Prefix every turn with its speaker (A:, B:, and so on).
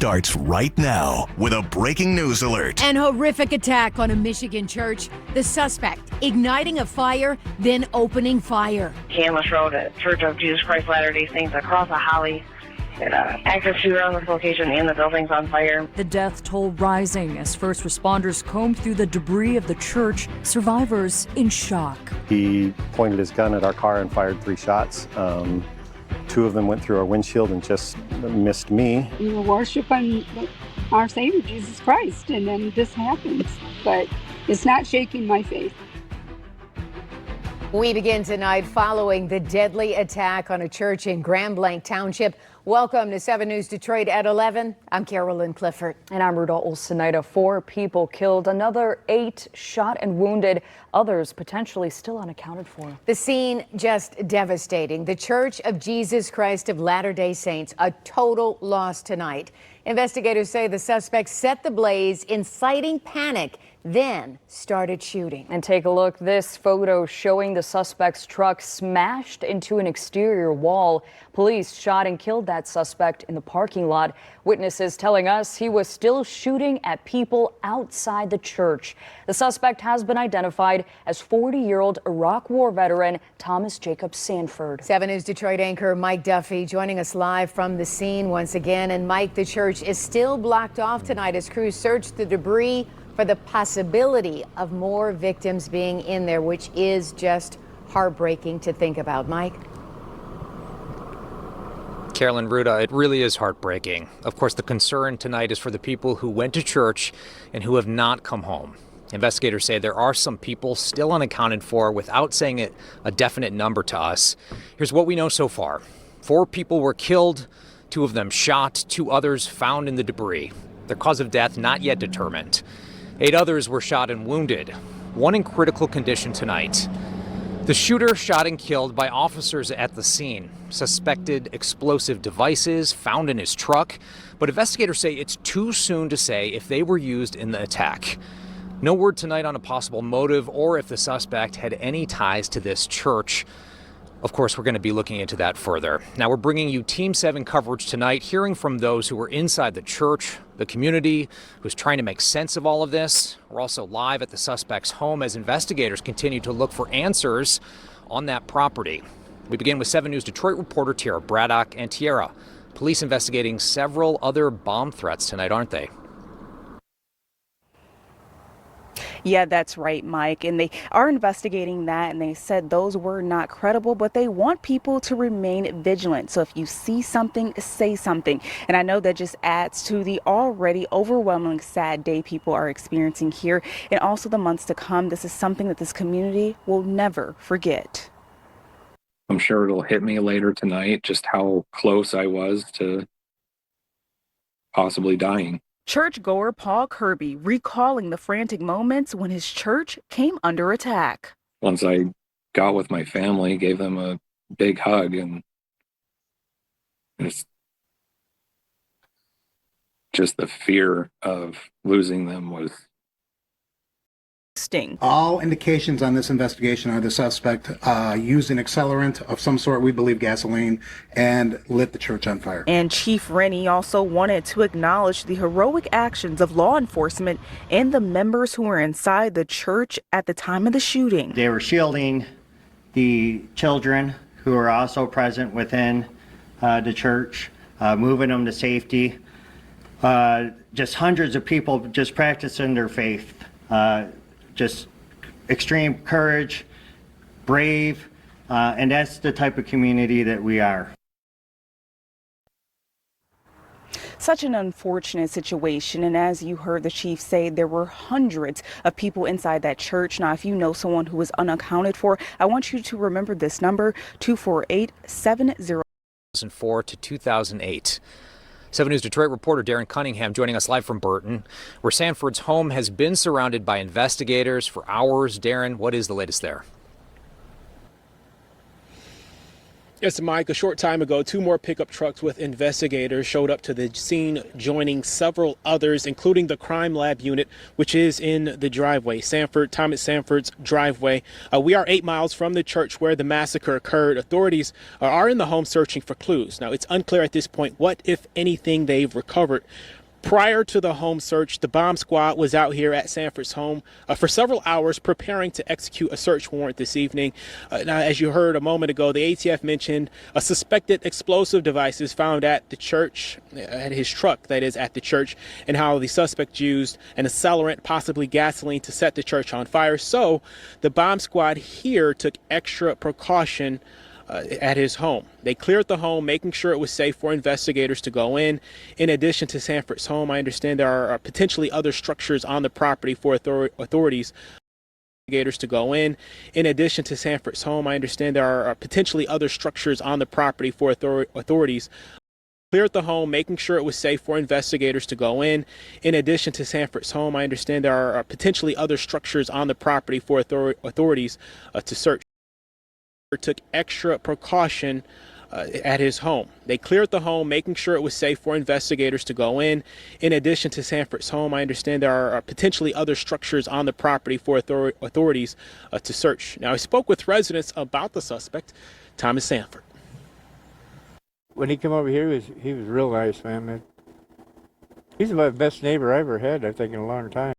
A: starts right now with a breaking news alert.
B: An horrific attack on a Michigan church. The suspect igniting a fire, then opening fire.
C: Canlis Road at Church of Jesus Christ Latter-day Saints across a holly. Active shooter on this location and the building's on fire.
D: The death toll rising as first responders combed through the debris of the church. Survivors in shock.
E: He pointed his gun at our car and fired 3 shots. 2 of them went through our windshield and just missed me.
F: We were worshiping our Savior, Jesus Christ, and then this happens. But it's not shaking my faith.
B: We begin tonight following the deadly attack on a church in Grand Blanc Township. Welcome to 7 News Detroit at 11. I'm Carolyn Clifford.
D: And I'm Rudolph Olsenaida. 4 people killed, another 8 shot and wounded, others potentially still unaccounted for.
B: The scene just devastating. The Church of Jesus Christ of Latter-day Saints, a total loss tonight. Investigators say the suspect set the blaze, inciting panic, then started shooting.
D: And take a look, this photo showing the suspect's truck smashed into an exterior wall. Police shot and killed that suspect in the parking lot. Witnesses telling us he was still shooting at people outside the church. The suspect has been identified as 40-year-old Iraq War veteran Thomas Jacob Sanford.
B: 7 News Detroit anchor Mike Duffy joining us live from the scene once again. And Mike, the church is still blocked off tonight as crews search the debris for the possibility of more victims being in there, which is just heartbreaking to think about. Mike?
G: Carolyn, Ruda, it really is heartbreaking. Of course, the concern tonight is for the people who went to church and who have not come home. Investigators say there are some people still unaccounted for without saying a definite number to us. Here's what we know so far. 4 people were killed, 2 of them shot, 2 others found in the debris. Their cause of death not yet determined. 8 others were shot and wounded, 1 in critical condition tonight. The shooter shot and killed by officers at the scene. Suspected explosive devices found in his truck, but investigators say it's too soon to say if they were used in the attack. No word tonight on a possible motive or if the suspect had any ties to this church. Of course, we're going to be looking into that further. Now, we're bringing you Team 7 coverage tonight, hearing from those who were inside the church, the community, who's trying to make sense of all of this. We're also live at the suspect's home as investigators continue to look for answers on that property. We begin with 7 News Detroit reporter Tiara Braddock. And Tiara, police investigating several other bomb threats tonight, aren't they?
H: Yeah, that's right, Mike. And they are investigating that, and they said those were not credible, but they want people to remain vigilant. So if you see something, say something. And I know that just adds to the already overwhelming sad day people are experiencing here, and also the months to come. This is something that this community will never forget.
I: I'm sure it'll hit me later tonight, just how close I was to possibly dying.
H: Churchgoer Paul Kirby recalling the frantic moments when his church came under attack.
I: Once I got with my family, gave them a big hug, and it's just the fear of losing them was.
J: All indications on this investigation are the suspect used an accelerant of some sort, we believe gasoline, and lit the church on fire.
H: And Chief Rennie also wanted to acknowledge the heroic actions of law enforcement and the members who were inside the church at the time of the shooting.
K: They were shielding the children who were also present within the church, moving them to safety. Just hundreds of people just practicing their faith. Just extreme courage, brave, and that's the type of community that we are.
H: Such an unfortunate situation, and as you heard the chief say, there were hundreds of people inside that church. Now, if you know someone who was unaccounted for, I want you to remember this number, 248-70.
G: 2004 to 2008. 7 News Detroit reporter Darren Cunningham joining us live from Burton, where Sanford's home has been surrounded by investigators for hours. Darren, what is the latest there?
L: Yes, Mike, a short time ago, 2 more pickup trucks with investigators showed up to the scene, joining several others, including the crime lab unit, which is in the driveway, Thomas Sanford's driveway. We are 8 miles from the church where the massacre occurred. Authorities are in the home searching for clues. Now, it's unclear at this point what, if anything, they've recovered. Prior to the home search, the bomb squad was out here at Sanford's home for several hours preparing to execute a search warrant this evening. Now, as you heard a moment ago, the ATF mentioned a suspected explosive devices found at the church, at his truck, that is, at the church, and how the suspect used an accelerant, possibly gasoline, to set the church on fire. So the bomb squad here took extra precaution at his home. They cleared the home, making sure it was safe for investigators to go in. In addition to Sanford's home, I understand there are potentially other structures on the property for authorities to go in. In addition to Sanford's home, I understand there are potentially other structures on the property for authorities. Cleared the home, making sure it was safe for investigators to go in. In addition to Sanford's home, I understand there are potentially other structures on the property for authorities to search. Took extra precaution at his home. They cleared the home, making sure it was safe for investigators to go in. In addition to Sanford's home, I understand there are potentially other structures on the property for authorities to search. Now, I spoke with residents about the suspect, Thomas Sanford.
M: When he came over here, he was real nice, man. He's the best neighbor I ever had, I think, in a long time.